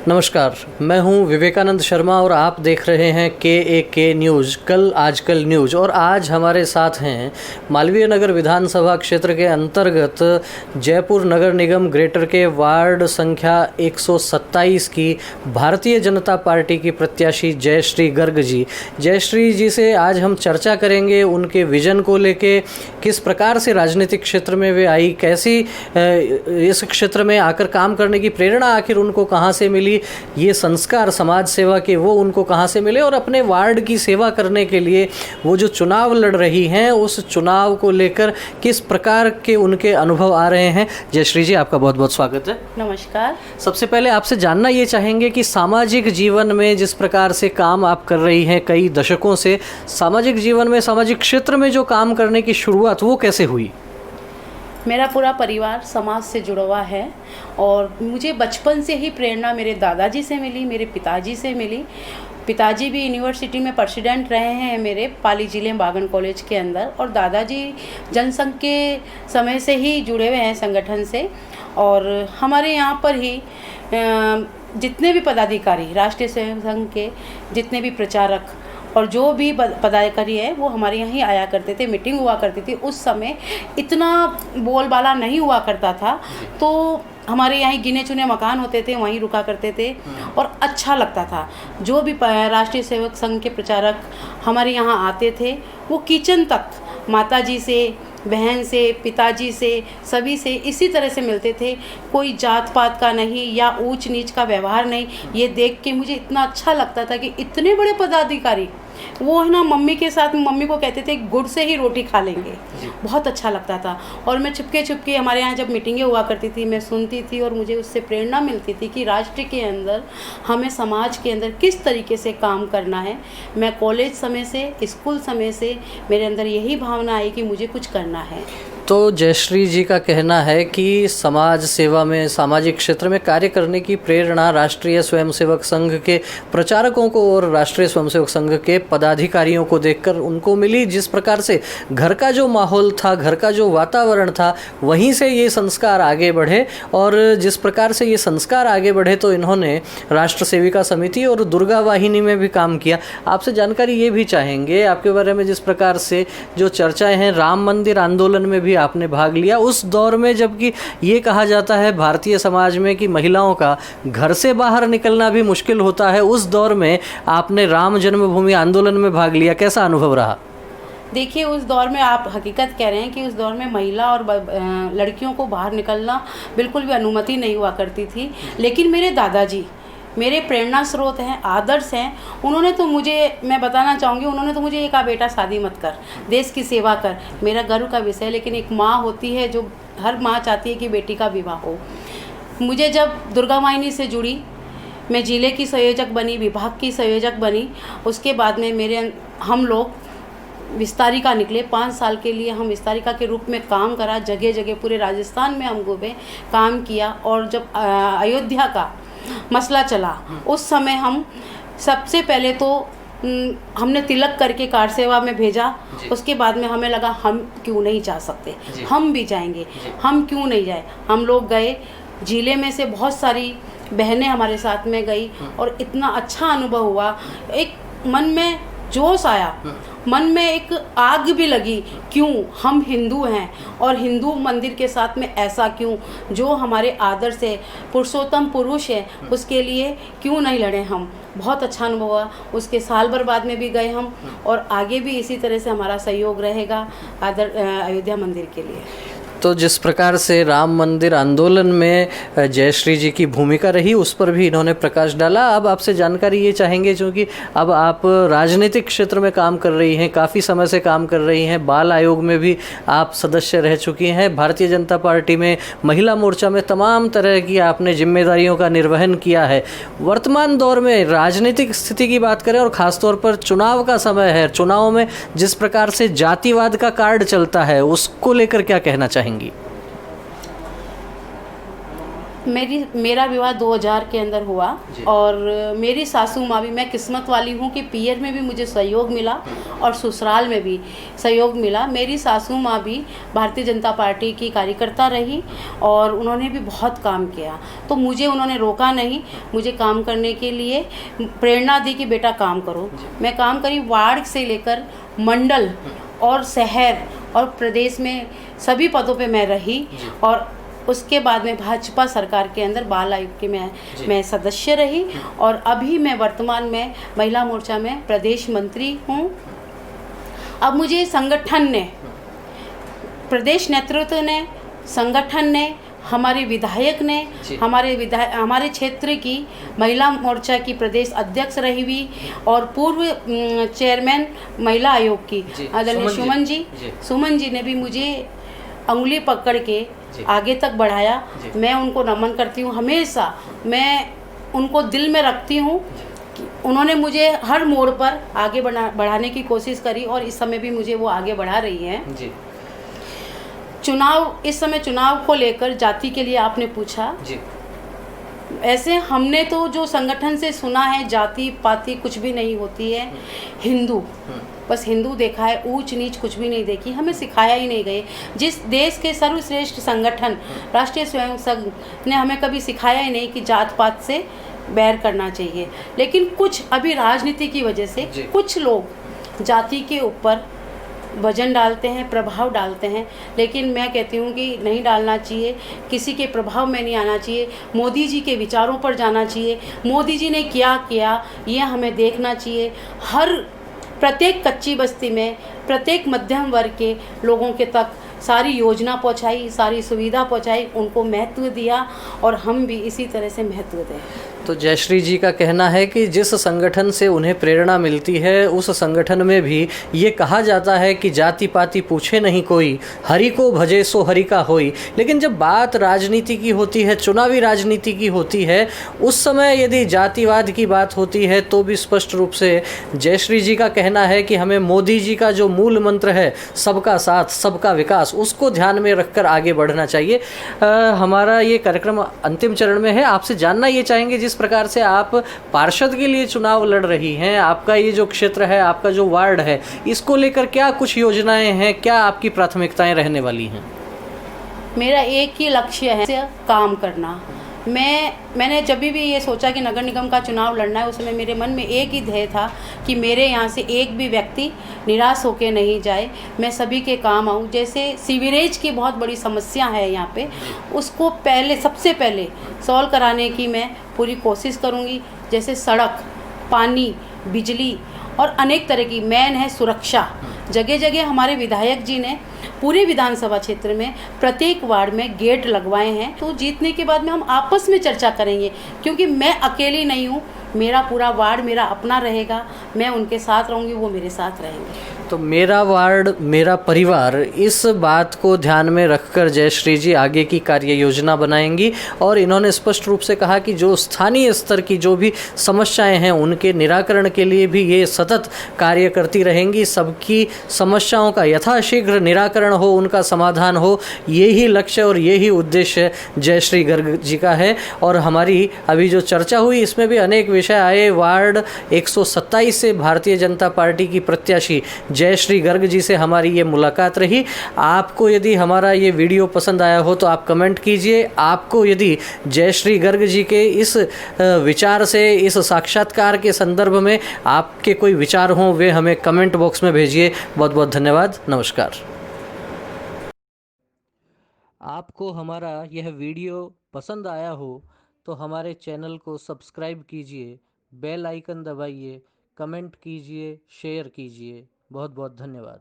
नमस्कार, मैं हूं विवेकानंद शर्मा और आप देख रहे हैं के न्यूज़ कल आजकल न्यूज़। और आज हमारे साथ हैं मालवीय नगर विधानसभा क्षेत्र के अंतर्गत जयपुर नगर निगम ग्रेटर के वार्ड संख्या 127 की भारतीय जनता पार्टी की प्रत्याशी जयश्री गर्ग जी। जयश्री जी से आज हम चर्चा करेंगे उनके विजन को लेके, किस प्रकार से राजनीतिक क्षेत्र में वे आई, कैसी इस क्षेत्र में आकर काम करने की प्रेरणा आखिर उनको कहाँ से मिली, ये संस्कार समाज सेवा के वो उनको कहाँ से मिले, और अपने वार्ड की सेवा करने के लिए वो जो चुनाव लड़ रही हैं उस चुनाव को लेकर किस प्रकार के उनके अनुभव आ रहे हैं। जयश्री जी, आपका बहुत बहुत स्वागत है। नमस्कार। सबसे पहले आपसे जानना ये चाहेंगे कि सामाजिक जीवन में जिस प्रकार से काम आप कर रही हैं कई दशकों से, सामाजिक जीवन में सामाजिक क्षेत्र में जो काम करने की शुरुआत वो कैसे हुई? मेरा पूरा परिवार समाज से जुड़ा हुआ है और मुझे बचपन से ही प्रेरणा मेरे दादाजी से मिली, मेरे पिताजी से मिली। पिताजी भी यूनिवर्सिटी में प्रेसिडेंट रहे हैं मेरे, पाली जिले बागन कॉलेज के अंदर, और दादाजी जनसंघ के समय से ही जुड़े हुए हैं संगठन से। और हमारे यहाँ पर ही जितने भी पदाधिकारी, राष्ट्रीय स्वयं संघ के जितने भी प्रचारक और जो भी पदाधिकारी है वो हमारे यहाँ ही आया करते थे, मीटिंग हुआ करती थी। उस समय इतना बोलबाला नहीं हुआ करता था, तो हमारे यहाँ गिने चुने मकान होते थे, वहीं रुका करते थे और अच्छा लगता था। जो भी राष्ट्रीय सेवक संघ के प्रचारक हमारे यहाँ आते थे वो किचन तक माताजी से, बहन से, पिताजी से, सभी से इसी तरह से मिलते थे। कोई जात पात का नहीं या ऊंच नीच का व्यवहार नहीं। ये देख के मुझे इतना अच्छा लगता था कि इतने बड़े पदाधिकारी वो है ना, मम्मी के साथ मम्मी को कहते थे गुड़ से ही रोटी खा लेंगे। बहुत अच्छा लगता था। और मैं चुपके चुपके, हमारे यहाँ जब मीटिंगें हुआ करती थी मैं सुनती थी और मुझे उससे प्रेरणा मिलती थी कि राष्ट्र के अंदर हमें समाज के अंदर किस तरीके से काम करना है। मैं कॉलेज समय से, स्कूल समय से मेरे अंदर यही भावना आई कि मुझे कुछ करना है। तो जयश्री जी का कहना है कि समाज सेवा में, सामाजिक क्षेत्र में कार्य करने की प्रेरणा राष्ट्रीय स्वयंसेवक संघ के प्रचारकों को और राष्ट्रीय स्वयंसेवक संघ के पदाधिकारियों को देखकर उनको मिली। जिस प्रकार से घर का जो माहौल था, घर का जो वातावरण था, वहीं से ये संस्कार आगे बढ़े। और जिस प्रकार से ये संस्कार आगे बढ़े तो इन्होंने राष्ट्र सेविका समिति और दुर्गा वाहिनी में भी काम किया। आपसे जानकारी ये भी चाहेंगे आपके बारे में, जिस प्रकार से जो चर्चाएँ हैं, राम मंदिर आंदोलन में भी आपने भाग लिया उस दौर में, जबकि ये कहा जाता है भारतीय समाज में कि महिलाओं का घर से बाहर निकलना भी मुश्किल होता है, उस दौर में आपने राम जन्मभूमि आंदोलन में भाग लिया। कैसा अनुभव रहा? देखिए, उस दौर में आप हकीकत कह रहे हैं कि उस दौर में महिला और लड़कियों को बाहर निकलना बिल्कुल भी अनुमति नहीं हुआ करती थी। लेकिन मेरे दादाजी मेरे प्रेरणा स्रोत हैं, आदर्श हैं। उन्होंने तो मुझे, मैं बताना चाहूँगी, उन्होंने तो मुझे ये कहा, बेटा शादी मत कर, देश की सेवा कर। मेरा गर्व का विषय है। लेकिन एक माँ होती है जो, हर माँ चाहती है कि बेटी का विवाह हो। मुझे जब दुर्गा वाहिनी से जुड़ी, मैं जिले की संयोजक बनी, विभाग की संयोजक बनी। उसके बाद में हम लोग विस्तारिका निकले। 5 साल के लिए हम विस्तारिका के रूप में काम करा, जगह जगह पूरे राजस्थान में हम घूमे, काम किया। और जब अयोध्या का मसला चला उस समय हम सबसे पहले तो हमने तिलक करके कार सेवा में भेजा। उसके बाद में हमें लगा हम क्यों नहीं जा सकते, हम भी जाएंगे, हम क्यों नहीं जाए। हम लोग गए, जिले में से बहुत सारी बहनें हमारे साथ में गई और इतना अच्छा अनुभव हुआ। एक मन में जोश आया, मन में एक आग भी लगी, क्यों हम हिंदू हैं और हिंदू मंदिर के साथ में ऐसा क्यों, जो हमारे आदर्श है, पुरुषोत्तम पुरुष है, उसके लिए क्यों नहीं लड़े हम। बहुत अच्छा अनुभव हुआ। उसके साल भर बाद में भी गए हम, और आगे भी इसी तरह से हमारा सहयोग रहेगा अयोध्या मंदिर के लिए। तो जिस प्रकार से राम मंदिर आंदोलन में जयश्री जी की भूमिका रही, उस पर भी इन्होंने प्रकाश डाला। अब आपसे जानकारी ये चाहेंगे, क्योंकि अब आप राजनीतिक क्षेत्र में काम कर रही हैं, काफ़ी समय से काम कर रही हैं, बाल आयोग में भी आप सदस्य रह चुकी हैं, भारतीय जनता पार्टी में महिला मोर्चा में तमाम तरह की आपने जिम्मेदारियों का निर्वहन किया है। वर्तमान दौर में राजनीतिक स्थिति की बात करें और ख़ासतौर पर चुनाव का समय है, चुनाव में जिस प्रकार से जातिवाद का कार्ड चलता है, उसको लेकर क्या कहना चाहेंगे? मेरा विवाह 2000 के अंदर हुआ और मेरी सासू माँ भी, मैं किस्मत वाली हूँ कि पियर में भी मुझे सहयोग मिला और ससुराल में भी सहयोग मिला। मेरी सासू माँ भी भारतीय जनता पार्टी की कार्यकर्ता रही और उन्होंने भी बहुत काम किया, तो मुझे उन्होंने रोका नहीं, मुझे काम करने के लिए प्रेरणा दी कि बेटा काम करो। मैं काम करी, वार्ड से लेकर मंडल और शहर और प्रदेश में सभी पदों पे मैं रही और उसके बाद में भाजपा सरकार के अंदर बाल आयोग की मैं सदस्य रही और अभी मैं वर्तमान में महिला मोर्चा में प्रदेश मंत्री हूँ। अब मुझे संगठन ने, प्रदेश नेतृत्व ने, संगठन ने, हमारे विधायक ने, हमारे क्षेत्र की महिला मोर्चा की प्रदेश अध्यक्ष रही हुई और पूर्व चेयरमैन महिला आयोग की आदरणीय सुमन जी ने भी मुझे अंगुली पकड़ के आगे तक बढ़ाया। मैं उनको नमन करती हूँ, हमेशा मैं उनको दिल में रखती हूँ। उन्होंने मुझे हर मोड़ पर आगे बढ़ाने की कोशिश करी और इस समय भी मुझे वो आगे बढ़ा रही हैं। इस समय चुनाव को लेकर जाति के लिए आपने पूछा, ऐसे हमने तो जो संगठन से सुना है, जाति पाति कुछ भी नहीं होती है, हिंदू बस हिंदू देखा है, ऊंच नीच कुछ भी नहीं देखी, हमें सिखाया ही नहीं गए। जिस देश के सर्वश्रेष्ठ संगठन राष्ट्रीय स्वयं संघ ने हमें कभी सिखाया ही नहीं कि जात पात से बैर करना चाहिए। लेकिन कुछ अभी राजनीति की वजह से कुछ लोग जाति के ऊपर वजन डालते हैं, प्रभाव डालते हैं, लेकिन मैं कहती हूँ कि नहीं डालना चाहिए, किसी के प्रभाव में नहीं आना चाहिए। मोदी जी के विचारों पर जाना चाहिए, मोदी जी ने क्या किया ये हमें देखना चाहिए। हर प्रत्येक कच्ची बस्ती में प्रत्येक मध्यम वर्ग के लोगों के तक सारी योजना पहुंचाई, सारी सुविधा पहुंचाई, उनको महत्व दिया और हम भी इसी तरह से महत्व दें। तो जयश्री जी का कहना है कि जिस संगठन से उन्हें प्रेरणा मिलती है उस संगठन में भी ये कहा जाता है कि जाति पाति पूछे नहीं कोई, हरि को भजे सो हरि का होई। लेकिन जब बात राजनीति की होती है, चुनावी राजनीति की होती है, उस समय यदि जातिवाद की बात होती है तो भी स्पष्ट रूप से जयश्री जी का कहना है कि हमें मोदी जी का जो मूल मंत्र है सबका साथ सबका विकास, उसको ध्यान में रखकर आगे बढ़ना चाहिए। हमारा ये कार्यक्रम अंतिम चरण में है। आपसे जानना ये चाहेंगे, जिस प्रकार से आप पार्षद के लिए चुनाव लड़ रही हैं, आपका ये जो क्षेत्र है, आपका जो वार्ड है, इसको लेकर क्या कुछ योजनाएं हैं, क्या आपकी प्राथमिकताएं रहने वाली हैं? मेरा एक ही लक्ष्य है, काम करना। मैंने जब भी ये सोचा कि नगर निगम का चुनाव लड़ना है, उसमें मेरे मन में एक ही ध्येय था कि मेरे यहाँ से एक भी व्यक्ति निराश होकर नहीं जाए, मैं सभी के काम आऊँ। जैसे सीवरेज की बहुत बड़ी समस्या है यहाँ पे, उसको सबसे पहले सॉल्व कराने की मैं पूरी कोशिश करूँगी। जैसे सड़क, पानी, बिजली और अनेक तरह की, मेन है सुरक्षा। जगह जगह हमारे विधायक जी ने पूरे विधानसभा क्षेत्र में प्रत्येक वार्ड में गेट लगवाए हैं। तो जीतने के बाद में हम आपस में चर्चा करेंगे, क्योंकि मैं अकेली नहीं हूँ, मेरा पूरा वार्ड मेरा अपना रहेगा, मैं उनके साथ रहूँगी, वो मेरे साथ रहेंगे। तो मेरा वार्ड मेरा परिवार, इस बात को ध्यान में रखकर जयश्री जी आगे की कार्य योजना बनाएंगी और इन्होंने स्पष्ट रूप से कहा कि जो स्थानीय स्तर की जो भी समस्याएं हैं उनके निराकरण के लिए भी ये सतत कार्य करती रहेंगी। सबकी समस्याओं का यथाशीघ्र निराकरण हो, उनका समाधान हो, यही लक्ष्य और यही उद्देश्य जयश्री गर्ग जी का है। और हमारी अभी जो चर्चा हुई इसमें भी अनेक विषय आए। वार्ड 127 से भारतीय जनता पार्टी की प्रत्याशी जयश्री गर्ग जी से हमारी ये मुलाकात रही। आपको यदि हमारा ये वीडियो पसंद आया हो तो आप कमेंट कीजिए। आपको यदि जयश्री गर्ग जी के इस विचार से, इस साक्षात्कार के संदर्भ में आपके कोई विचार हों, वे हमें कमेंट बॉक्स में भेजिए। बहुत बहुत धन्यवाद। नमस्कार। आपको हमारा यह वीडियो पसंद आया हो तो हमारे चैनल को सब्सक्राइब कीजिए, बेल आइकन दबाइए, कमेंट कीजिए, शेयर कीजिए। बहुत बहुत धन्यवाद।